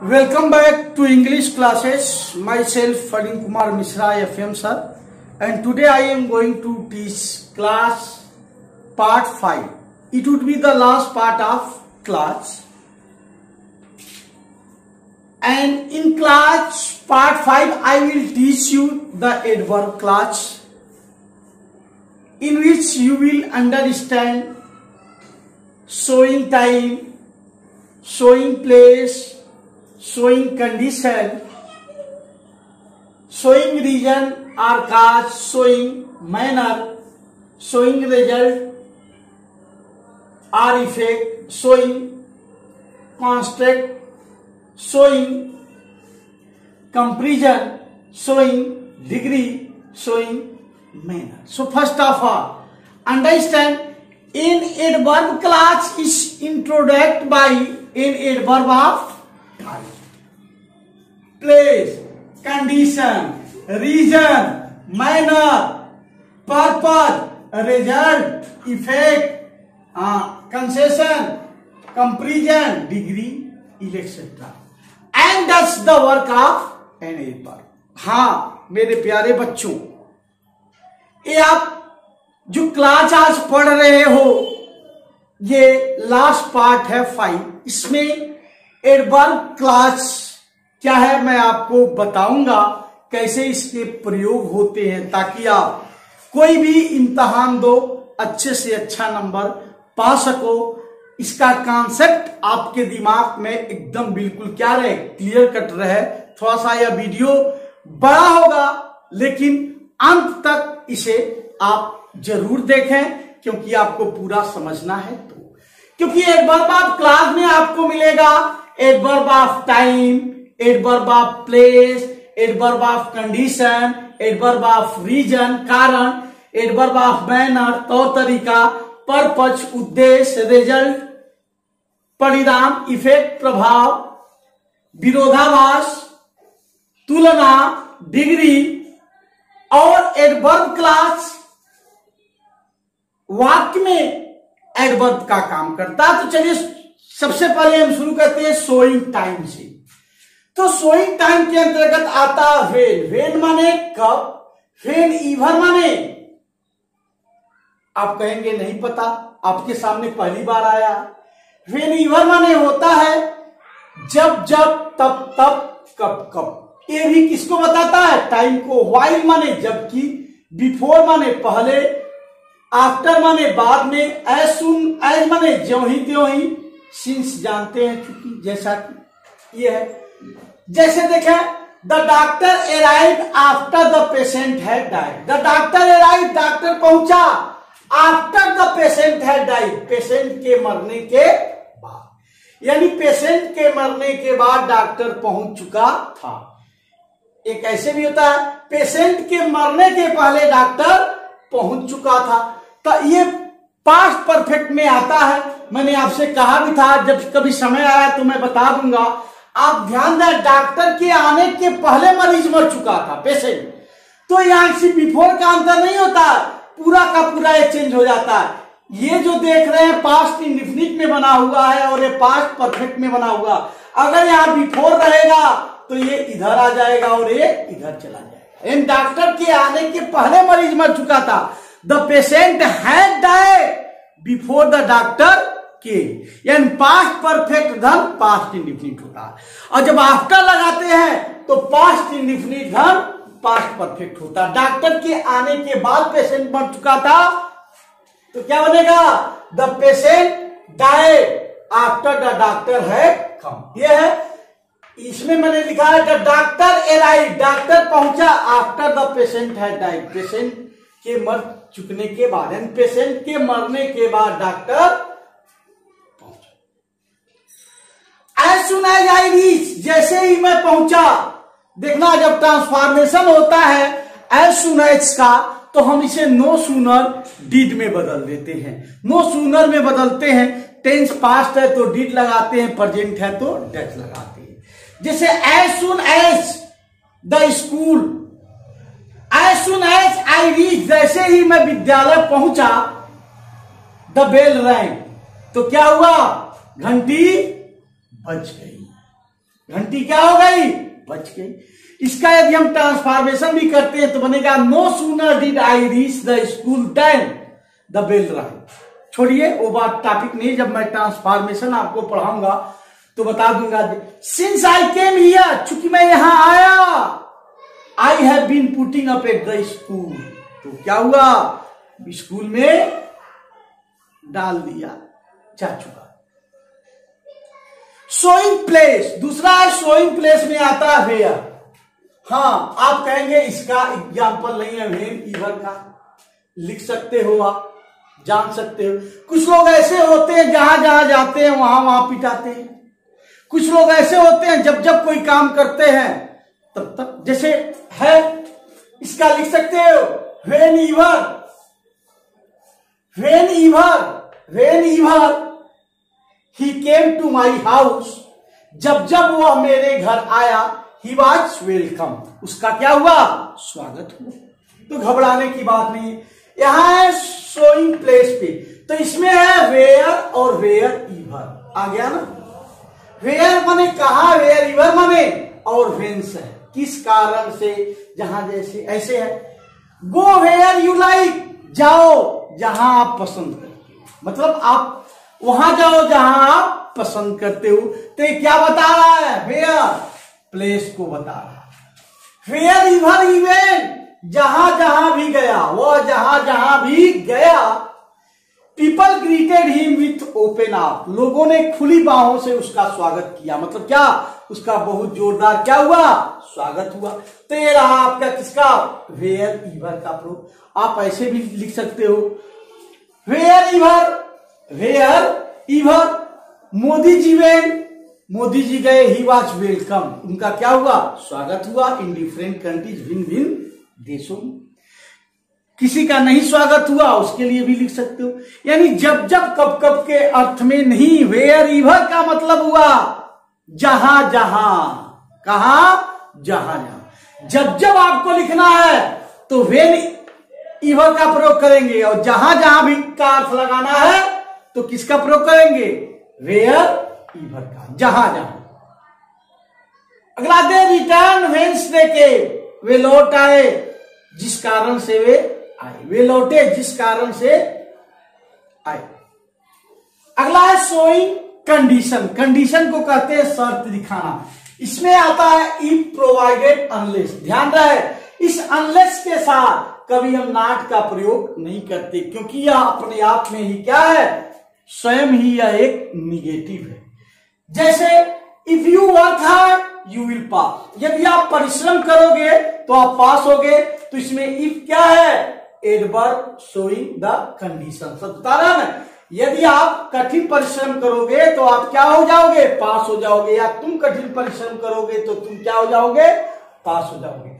Welcome back to English classes. Myself Fadin Kumar Mishra FM sir, and today I am going to teach class part 5. It would be the last part of class. And in class part 5 I will teach you the adverb class, in which you will understand showing time, showing place, showing condition, showing reason or cause, showing manner, showing result or effect, showing construct, showing comparison, showing degree, showing manner. So first of all, understand in adverb class is introduced by an adverb of time, place, condition, reason, manner, purpose, result, effect, concession, comparison, degree, etc. And that's the work of an adverb. हाँ मेरे प्यारे बच्चों, ये आप जो class आज पढ़ रहे हो, ये लास्ट पार्ट है 5। इसमें एडवर्ब क्लास क्या है मैं आपको बताऊंगा, कैसे इसके प्रयोग होते हैं, ताकि आप कोई भी इम्तहान दो अच्छे से अच्छा नंबर पा सको। इसका कॉन्सेप्ट आपके दिमाग में एकदम बिल्कुल क्या रहे, क्लियर कट रहे। थोड़ा सा यह वीडियो बड़ा होगा लेकिन अंत तक इसे आप जरूर देखें, क्योंकि आपको पूरा समझना है। तो क्योंकि एडवर्ब ऑफ क्लास में आपको मिलेगा adverb of time, adverb of place, adverb of condition, adverb of reason कारण, एडवर्ब ऑफ मैनर तौर तरीका, पर्पज उद्देश्य, रिजल्ट परिणाम, इफेक्ट प्रभाव, विरोधाभास, तुलना, डिग्री। और एडवर्ब क्लास वाक्य में एडवर्ब का काम करता है। तो चलिए सबसे पहले हम शुरू करते हैं शोइंग टाइम से। तो शोइंग टाइम के अंतर्गत आता है व्हेन। व्हेन माने कब, व्हेन ईवर माने, आप कहेंगे नहीं पता, आपके सामने पहली बार आया। व्हेन ईवर माने होता है जब जब, तब तब, कब कब। ये भी किसको बताता है, टाइम को। व्हाइल माने जबकि, बिफोर माने पहले, आफ्टर माने बाद में, एज सुन एज माने ज्यों ही त्यों ही, सिंस जानते हैं क्योंकि, जैसा कि ये है। जैसे देखें, the doctor arrived after the patient had died. The doctor arrived, doctor पहुंचा, after the patient had died, patient के मरने के बाद। यानी पेशेंट के मरने के बाद डॉक्टर पहुंच चुका था। एक ऐसे भी होता है पेशेंट के मरने के पहले डॉक्टर पहुंच चुका था। तो ये पास्ट परफेक्ट में आता है। मैंने आपसे कहा भी था जब कभी समय आया तो मैं बता दूंगा। आप ध्यान दें, डॉक्टर के आने के पहले मरीज मर चुका था, पेशेंट। तो यहां से बिफोर का अंतर नहीं होता, पूरा का पूरा ये चेंज हो जाता है। ये जो देख रहे हैं पास्ट इंडेफिनिट में बना हुआ है और ये पास्ट परफेक्ट में बना हुआ। अगर यहाँ बिफोर रहेगा तो ये इधर आ जाएगा और ये इधर चला जाएगा। इन डॉक्टर के आने के पहले मरीज मर चुका था। The patient had died before the doctor केम। यानी पास्ट परफेक्ट धन पास्ट इंडेफिनिट होता है, और जब आफ्टर लगाते हैं तो पास्ट इंडेफिनिट धन पास्ट परफेक्ट होता है। डॉक्टर के आने के बाद पेशेंट मर चुका था तो क्या बनेगा, the patient died after the doctor had come. यह है, इसमें मैंने लिखा है द डॉक्टर अराइव्ड, डॉक्टर पहुंचा, after the patient had died, patient के मर चुकने के बाद, यानी पेशेंट के मरने के बाद डॉक्टर पहुंचा। As soon as I reach, जैसे ही मैं पहुंचा। देखना जब ट्रांसफॉर्मेशन होता है एज सुन एज का, तो हम इसे नो सूनर डिड में बदल देते हैं। नो सूनर में बदलते हैं, टेंस पास्ट है तो डिड लगाते हैं, प्रेजेंट है तो डेट लगाते हैं। जैसे as soon as the school, as soon as I reach, जैसे ही मैं विद्यालय पहुंचा, द बेल रैंग, तो क्या हुआ, घंटी बज गई। घंटी क्या हो गई, बज गई। इसका यदि हम ट्रांसफॉर्मेशन भी करते हैं तो बनेगा no sooner did I reach the school than the bell rang. छोड़िए वो बात टॉपिक नहीं, जब मैं ट्रांसफॉर्मेशन आपको पढ़ाऊंगा तो बता दूंगा। सिंस आई केम हियर, चूंकि मैं यहां आया, I have been putting up at the school, तो क्या हुआ, स्कूल में डाल दिया जा चुका। सोइंग प्लेस, दूसरा है सोइंग प्लेस में आता है वेयर। हाँ, आप कहेंगे इसका एग्जाम्पल नहीं है वेन ईवर का, लिख सकते हो आप, जान सकते हो। कुछ लोग ऐसे होते हैं जहां जहां जाते हैं वहां वहां पिटाते हैं। कुछ लोग ऐसे होते हैं जब जब कोई काम करते हैं तब तब, जैसे है इसका लिख सकते हो whenever, whenever, whenever he came to my house, जब जब वह मेरे घर आया, ही वॉज वेलकम, उसका क्या हुआ, स्वागत हुआ। तो घबराने की बात नहीं है। यहां है शोइंग प्लेस पे, तो इसमें है वेयर और वेयर ईवर, आ गया ना। वेयर माने कहा, वेयर ईवर माने और वेंस है किस कारण से, जहां जैसे ऐसे है। गो वेयर यू लाइक, जाओ जहां आप पसंद करते हो, मतलब आप वहां जाओ जहां आप पसंद करते हो। तो ये क्या बता रहा है, वेयर प्लेस को बता रहा है। वेयर ईवर इवेंट, जहां जहां भी गया, वह जहां जहां भी गया। People greeted him with open arm, लोगों ने खुली बाहों से उसका स्वागत किया, मतलब क्या, उसका बहुत जोरदार क्या हुआ, स्वागत हुआ। तो ये रहा आपका किसका, वेयर ईवर का प्रूफ। आप ऐसे भी लिख सकते हो wherever, wherever Modi ji when, Modi ji गए, ही वॉज वेलकम, उनका क्या हुआ, स्वागत हुआ। इन डिफरेंट कंट्रीज, भिन्न भिन्न देशों में। किसी का नहीं स्वागत हुआ, उसके लिए भी लिख सकते हो। यानी जब जब कब कब के अर्थ में नहीं, वेयर ईवर का मतलब हुआ जहां जहां, कहा, जहां जहां। जब जब आपको लिखना है तो वेन ईवर का प्रयोग करेंगे, और जहां जहां भी का अर्थ लगाना है तो किसका प्रयोग करेंगे, वेयर ईवर का, जहां जहां। अगला दे रिटर्न वेंस दे के, वे लौट आए जिस कारण से वे आए, वे लौटे जिस कारण से आए। अगला है शोइंग कंडीशन, कंडीशन को कहते हैं शर्त दिखाना। इसमें आता है इफ प्रोवाइडेड अनलेस, ध्यान रहे इस अनलेस के साथ कभी हम नॉट का प्रयोग नहीं करते, क्योंकि यह अपने आप में ही क्या है, स्वयं ही यह एक निगेटिव है। जैसे if you work hard you will pass, यदि आप परिश्रम करोगे तो आप पास होगे। तो इसमें इफ क्या है, एडवर्ब शोइंग द कंडीशन, सब बता रहा है। यदि आप कठिन परिश्रम करोगे तो आप क्या हो जाओगे, पास हो जाओगे, या तुम कठिन परिश्रम करोगे तो तुम क्या हो जाओगे, पास हो जाओगे।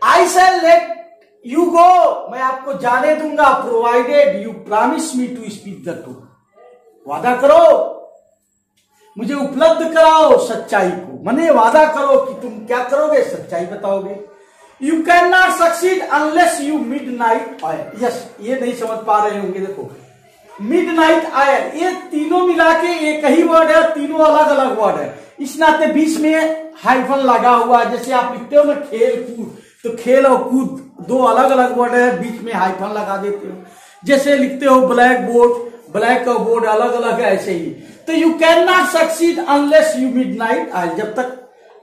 आई शैल लेट यू गो, मैं आपको जाने दूंगा, provided you promise me to speak the truth, वादा करो, मुझे उपलब्ध कराओ सच्चाई को, माने वादा करो कि तुम क्या करोगे, सच्चाई बताओगे। You can not succeed unless you midnight oil, yes, ये नहीं समझ पा रहे होंगे, देखो मिडनाइट ऑयल, ये तीनों मिला के एक ही वर्ड है, तीनों अलग अलग वर्ड है, इस नाते बीच में हाइफन लगा हुआ है। जैसे आप लिखते हो ना खेल कूद, तो खेल और कूद दो अलग अलग वर्ड है, बीच में हाइफन लगा देते हो। जैसे लिखते हो ब्लैक बोर्ड, ब्लैक और बोर्ड अलग अलग है, ऐसे ही। तो you can not succeed unless you midnight oil, जब तक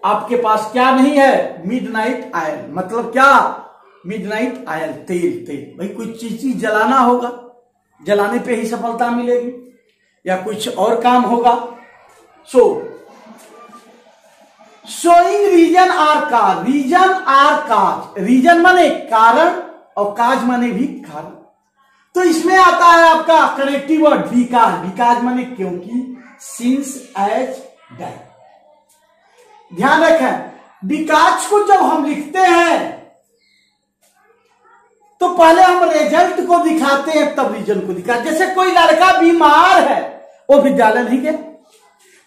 आपके पास क्या नहीं है, मिडनाइट ऑयल, मतलब क्या, मिडनाइट ऑयल, तेल, तेल, भाई कोई चीज जलाना होगा, जलाने पे ही सफलता मिलेगी, या कुछ और काम होगा। So showing reason are cause, reason are cause, reason माने कारण और काज माने भी कारण। तो इसमें आता है आपका कनेक्टिव वर्ड बिकॉज, बिकॉज माने क्योंकि, सिंस, एज, दैट। ध्यान रखें, बिकॉज को जब हम लिखते हैं तो पहले हम रिजल्ट को दिखाते हैं तब रीजन को दिखाते। जैसे कोई लड़का बीमार है, वो विद्यालय नहीं गया,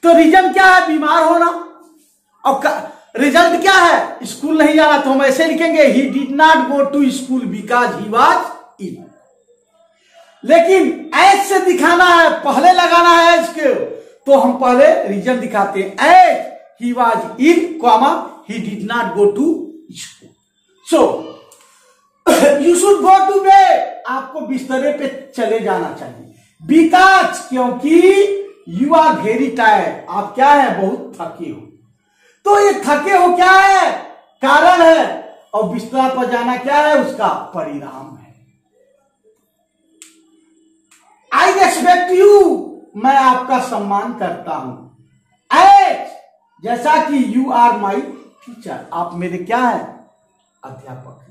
तो रीजन क्या है, बीमार होना, और रिजल्ट क्या है, स्कूल नहीं जाना। तो हम ऐसे लिखेंगे he did not go to school because he was ill. लेकिन एज से दिखाना है, पहले लगाना है एज के, तो हम पहले रीजन दिखाते हैं, as he was ill comma he did not go to school. So you should go to bed, आपको बिस्तरे पे चले जाना चाहिए। बिकॉज, क्योंकि यू आर वेरी टायर्ड, आप क्या है, बहुत थके हो। तो ये थके हो क्या है, कारण है, और बिस्तर पर जाना क्या है, उसका परिणाम है। आई रेस्पेक्ट यू, मैं आपका सम्मान करता हूं। एज, जैसा कि यू आर माई टीचर, आप मेरे क्या है, अध्यापक हैं।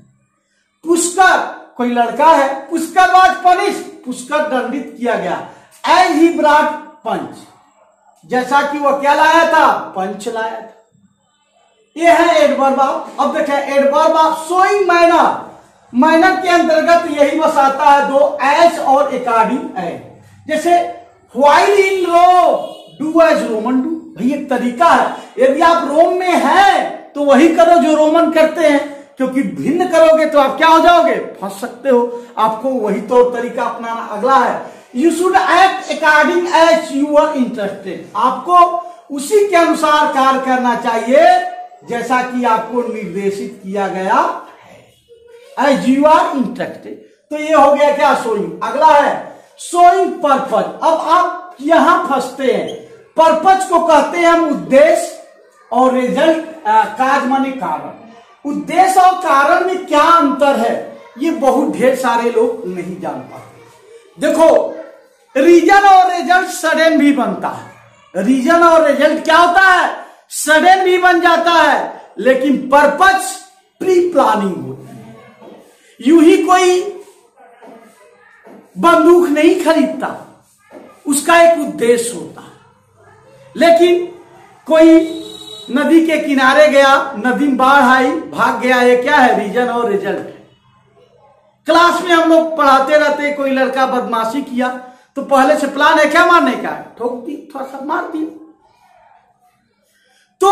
पुष्कर, कोई लड़का है, पुष्कर वाज पनिश, पुष्कर दंडित किया गया। एज ही ब्रॉट पंच, जैसा कि वो क्या लाया था, पंच लाया था। ये है एडवर्ब ऑफ। अब देखें adverb of showing manner, manner के अंतर्गत यही बस आता है दो, एज और अकॉर्डिंग एज। जैसे while in Rome, do as Roman do, भाई एक तरीका है, यदि आप रोम में हैं तो वही करो जो रोमन करते हैं, क्योंकि भिन्न करोगे तो आप क्या हो जाओगे, फंस सकते हो, आपको वही तो तरीका अपनाना। अगला है you should act according as you are interested, आपको उसी के अनुसार कार्य करना चाहिए जैसा कि आपको निर्देशित किया गया है, एज यू आर इंटरेस्टेड। तो ये हो गया क्या, शोइंग। अगला है शोइंग पर्पज। अब आप यहां फंसते हैं, पर्पज को कहते हैं हम उद्देश्य, और रिजल्ट काज माने कारण। उद्देश्य और कारण में क्या अंतर है, ये बहुत ढेर सारे लोग नहीं जान पाते। देखो रीजन और रिजल्ट सडन भी बनता है, रीजन और रिजल्ट क्या होता है, सडन भी बन जाता है, लेकिन पर्पज प्री प्लानिंग होती है। यूं ही कोई बंदूक नहीं खरीदता, उसका एक उद्देश्य होता है। लेकिन कोई नदी के किनारे गया, नदी में बाढ़ आई, भाग गया, ये क्या है, रीजन और रिजल्ट है। क्लास में हम लोग पढ़ाते रहते, कोई लड़का बदमाशी किया तो पहले से प्लान है क्या मारने का, ठोक दी, थोड़ा सा मार दी। तो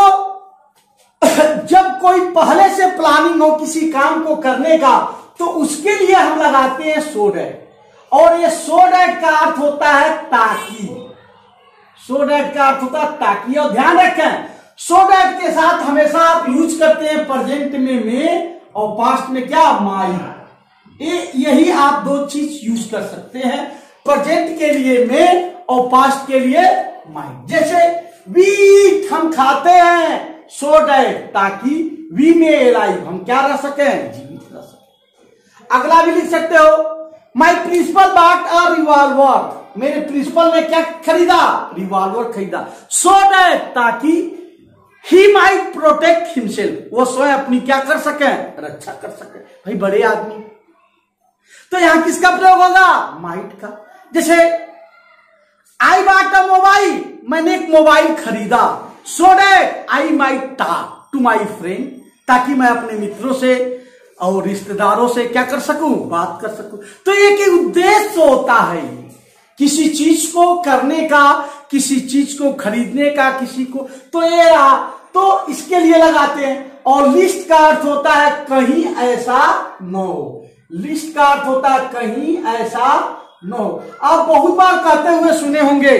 जब कोई पहले से प्लानिंग हो किसी काम को करने का, तो उसके लिए हम लगाते हैं सो डैट, और ये सो डैट का अर्थ होता है ताकि, सो डैट का अर्थ होता है ताकि। और ध्यान रखें सो डैट के साथ हमेशा आप यूज करते हैं प्रेजेंट में और पास्ट में क्या, माई। यही आप दो चीज यूज कर सकते हैं, प्रेजेंट के लिए में और पास्ट के लिए माई। जैसे वी हम खाते हैं, सो डैट ताकि वी में लाइफ हम क्या रह सके, जीवित रह सके। अगला भी लिख सकते हो, माई प्रिंसिपल बॉट अ रिवॉल्वर, मेरे प्रिंसिपल ने क्या खरीदा, रिवॉल्वर खरीदा। सो डैट ताकि ही माइट प्रोटेक्ट हिमसेल्फ, वो स्वयं अपनी क्या कर सके, रक्षा कर सके। भाई बड़े आदमी, तो यहां किसका प्रयोग होगा, माइट का। जैसे आई बॉट अ मोबाइल, मैंने एक मोबाइल खरीदा। So that I might talk to my friend, ताकि मैं अपने मित्रों से और रिश्तेदारों से क्या कर सकूं, बात कर सकूं। तो एक उद्देश्य होता है किसी चीज को करने का, किसी चीज को खरीदने का, किसी को, तो ये रहा, तो इसके लिए लगाते हैं। और लिस्ट का अर्थ होता है कहीं ऐसा न हो, लिस्ट का अर्थ होता है कहीं ऐसा न हो। आप बहुत बार कहते हुए सुने होंगे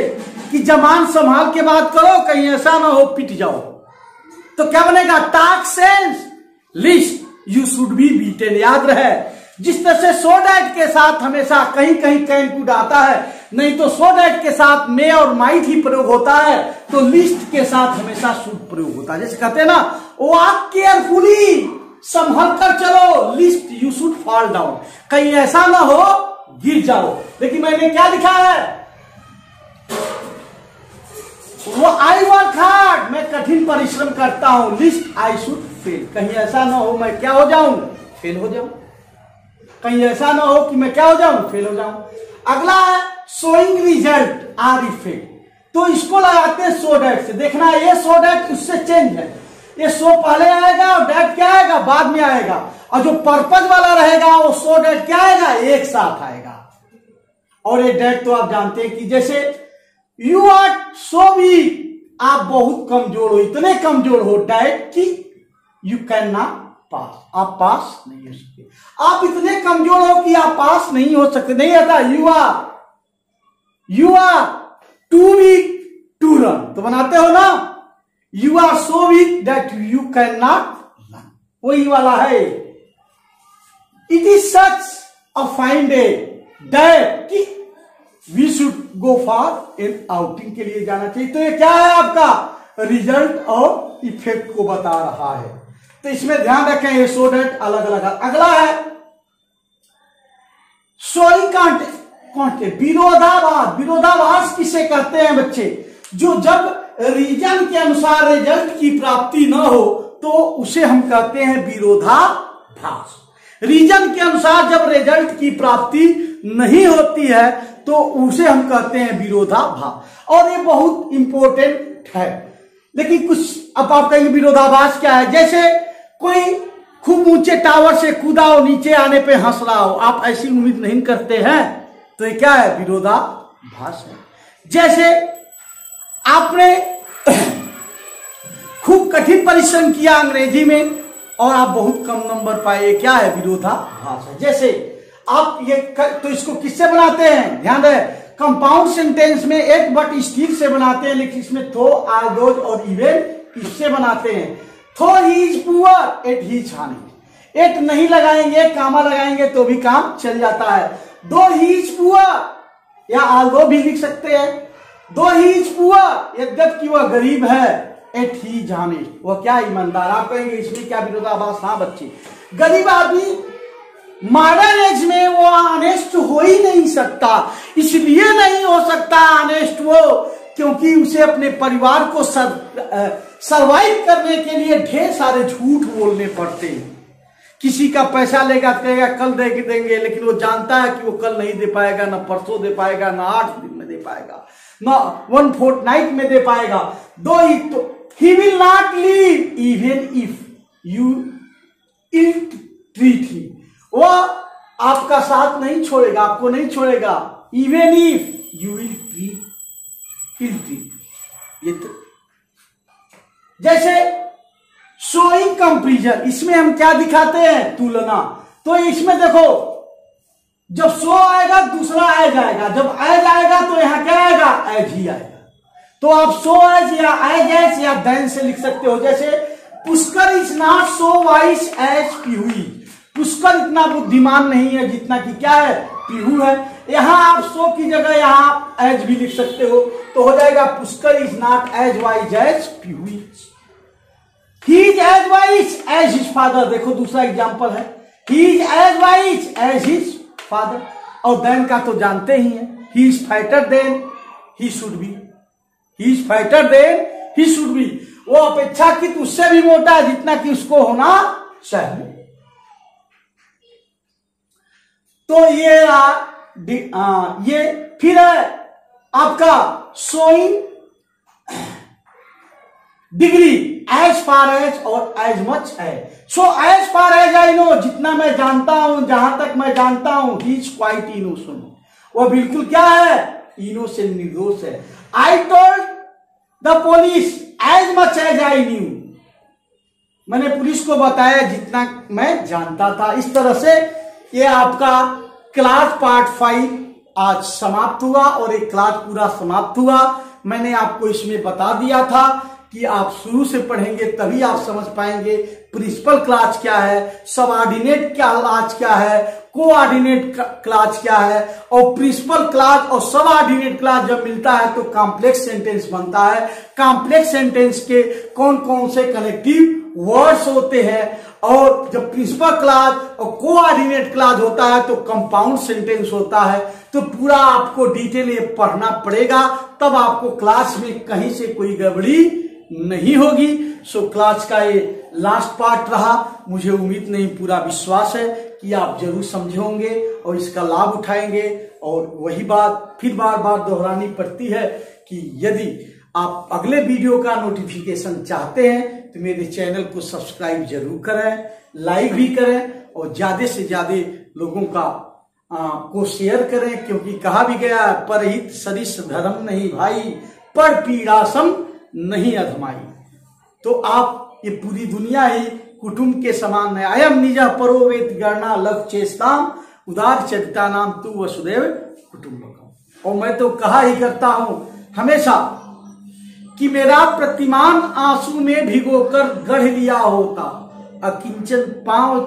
कि जबान संभाल के बात करो, कहीं ऐसा ना हो पिट जाओ। तो क्या बनेगा, task sense list you should be beaten. याद रहे, जिस तरह से सो डैट के साथ हमेशा कहीं कहीं कैन कुड आता है, नहीं तो सो डैट के साथ मे और माइट ही प्रयोग होता है, तो लिस्ट के साथ हमेशा शुड प्रयोग होता है। जैसे कहते हैं ना, वॉक केयरफुली, संभल कर चलो, list you should fall down, कहीं ऐसा ना हो गिर जाओ। लेकिन मैंने क्या लिखा है, वो आई वर्क हार्ड, मैं कठिन परिश्रम करता हूं, लिस्ट आई शुड फेल, कहीं ऐसा ना हो मैं क्या हो जाऊं, फेल हो जाऊं, कहीं ऐसा ना हो कि मैं क्या हो जाऊं, फेल हो जाऊं। अगला है शोइंग रिजल्ट आर इफेक्ट, तो इसको लगाते हैं सो डैट से। देखना ये सो डैट उससे चेंज है, ये सो पहले आएगा और डैट क्या आएगा, बाद में आएगा। और जो पर्पज वाला रहेगा वो सो डैट क्या आएगा, एक साथ आएगा। और ये डैट तो आप जानते हैं कि जैसे यू आर सो वीक, आप बहुत कमजोर हो, इतने कमजोर हो डैट कि यू कैन नॉट पास, आप पास नहीं हो सकते। आप इतने कमजोर हो कि आप पास नहीं हो सकते, नहीं आता। You are too weak to run, तो बनाते हो ना, you are so weak that you can not learn, वही वाला है। It is such a fine day that कि we should go for an outing, के लिए जाना चाहिए। तो ये क्या है, आपका रिजल्ट और इफेक्ट को बता रहा है। तो इसमें ध्यान रखें, ये सो डेट अलग अलग। अगला है सोई कॉन्टेक्ट, विरोधाभास। विरोधाभास किसे कहते हैं बच्चे? जो जब रीजन के अनुसार रिजल्ट की प्राप्ति न हो तो उसे हम कहते हैं विरोधाभास। रीजन के अनुसार जब रिजल्ट की प्राप्ति नहीं होती है तो उसे हम कहते हैं विरोधाभास। और ये बहुत इंपॉर्टेंट है। लेकिन कुछ अब आप कहेंगे विरोधाभास क्या है? जैसे कोई खूब ऊंचे टावर से कूदा हो, नीचे आने पे हंस रहा हो, आप ऐसी उम्मीद नहीं करते हैं, तो ये क्या है? विरोधाभास है। जैसे आपने खूब कठिन परिश्रम किया अंग्रेजी में और आप बहुत कम नंबर पाए, क्या है? विरोधाभास है। जैसे आप ये तो इसको किससे बनाते हैं? ध्यान रहे, कंपाउंड सेंटेंस में एक बट स्टील से बनाते हैं, लेकिन इसमें थो, आर, दोज और इवन इससे बनाते हैं। Though he is poor yet he is honey, yet नहीं लगाएंगे, कामा लगाएंगे तो भी काम चल जाता है। दो ही इज पुअर या आल दो भी लिख सकते हैं। दो ही इज पुअर, यद्यपि वह गरीब है, एट ही इज हॉनेस्ट, वह क्या? ईमानदार। आप कहेंगे इसमें क्या विरोधाभास? हाँ बच्चे, गरीब आदमी मॉडर्न एज में वो ऑनेस्ट हो ही नहीं सकता। इसलिए नहीं हो सकता ऑनेस्ट वो, क्योंकि उसे अपने परिवार को सरवाइव करने के लिए ढेर सारे झूठ बोलने पड़ते हैं। किसी का पैसा लेगा, कहेगा कल दे देंगे, लेकिन वो जानता है कि वो कल नहीं दे पाएगा, ना परसों दे पाएगा, ना 8 दिन में दे पाएगा, ना 1 फोर्टनाइट में दे पाएगा। दो ही तो he will not leave even if you ill treat he, वो आपका साथ नहीं छोड़ेगा, आपको नहीं छोड़ेगा। Even if you will treat ये तो जैसे शोइंग कंपैरिजन, इसमें हम क्या दिखाते हैं? तुलना। तो इसमें देखो, जब सो आएगा दूसरा एज आएगा, जब एज आएगा तो यहां क्या आएगा? एज ही आएगा। तो आप सो एज या एज या देन से लिख सकते हो। जैसे Pushkar is not so wise as Pihu, Pushkar इतना बुद्धिमान नहीं है जितना कि क्या है? पीहू है। यहां आप सो की जगह यहां एज भी लिख सकते हो, तो हो जाएगा Pushkar is not as wise as Pihu is. He is as wise as his father, देखो दूसरा एग्जांपल है, he is as wise as his father. और देन का तो जानते ही हैं, he is fighter than he should be, he is fighter than he should be. वो अपेक्षाकृत उससे भी मोटा है जितना कि उसको होना चाहिए। तो ये फिर है आपका showing degree, as far as और एज मच है। So as far as I know, जितना मैं जानता हूं, जहां तक मैं जानता हूं, ही इज क्वाइट इनोसेंट, वह बिल्कुल क्या है? इनोसेंट, निर्दोष है। I told the police as much as I knew, मैंने पुलिस को बताया जितना मैं जानता था। इस तरह से ये आपका क्लास पार्ट 5 आज समाप्त हुआ और एक क्लास पूरा समाप्त हुआ। मैंने आपको इसमें बता दिया था कि आप शुरू से पढ़ेंगे तभी आप समझ पाएंगे प्रिंसिपल क्लास क्या है, सबऑर्डिनेट क्लास क्या है, कोऑर्डिनेट क्लास क्या है, और प्रिंसिपल क्लास और सबऑर्डिनेट क्लास जब मिलता है तो कॉम्प्लेक्स सेंटेंस बनता है। कॉम्प्लेक्स सेंटेंस के कौन कौन से कनेक्टिव वर्ड्स होते हैं, और जब प्रिंसिपल क्लास और कोऑर्डिनेट क्लास होता है तो कंपाउंड सेंटेंस होता है। तो पूरा आपको डिटेल ये पढ़ना पड़ेगा, तब आपको क्लास में कहीं से कोई गड़बड़ी नहीं होगी। सो क्लास का ये लास्ट पार्ट रहा। मुझे उम्मीद नहीं, पूरा विश्वास है कि आप जरूर समझे होंगे और इसका लाभ उठाएंगे। और वही बात फिर बार बार दोहरानी पड़ती है कि यदि आप अगले वीडियो का नोटिफिकेशन चाहते हैं तो मेरे चैनल को सब्सक्राइब जरूर करें, लाइक भी करें और ज्यादा से ज्यादा लोगों को शेयर करें, क्योंकि कहा भी गया है परहित सरिस धर्म नहीं भाई, पर पीड़ासम नहीं अधमाई। तो आप ये पूरी दुनिया ही कुटुंब के समान है। अयम निजा परोवेत गणना लग चेष्टाम उदार चरिता नाम तू वसुदेव कुटुंबकम। और मैं तो कहा ही करता हूं हमेशा कि मेरा प्रतिमान आंसू में भिगोकर गढ़ लिया होता, अकिंचन पांव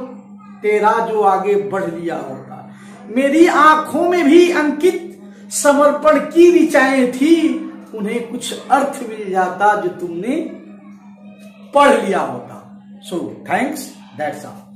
तेरा जो आगे बढ़ लिया होता। मेरी आंखों में भी अंकित समर्पण की ऋचाएं थी, उन्हें कुछ अर्थ मिल जाता जो तुमने पढ़ लिया होता। So thanks, that's all.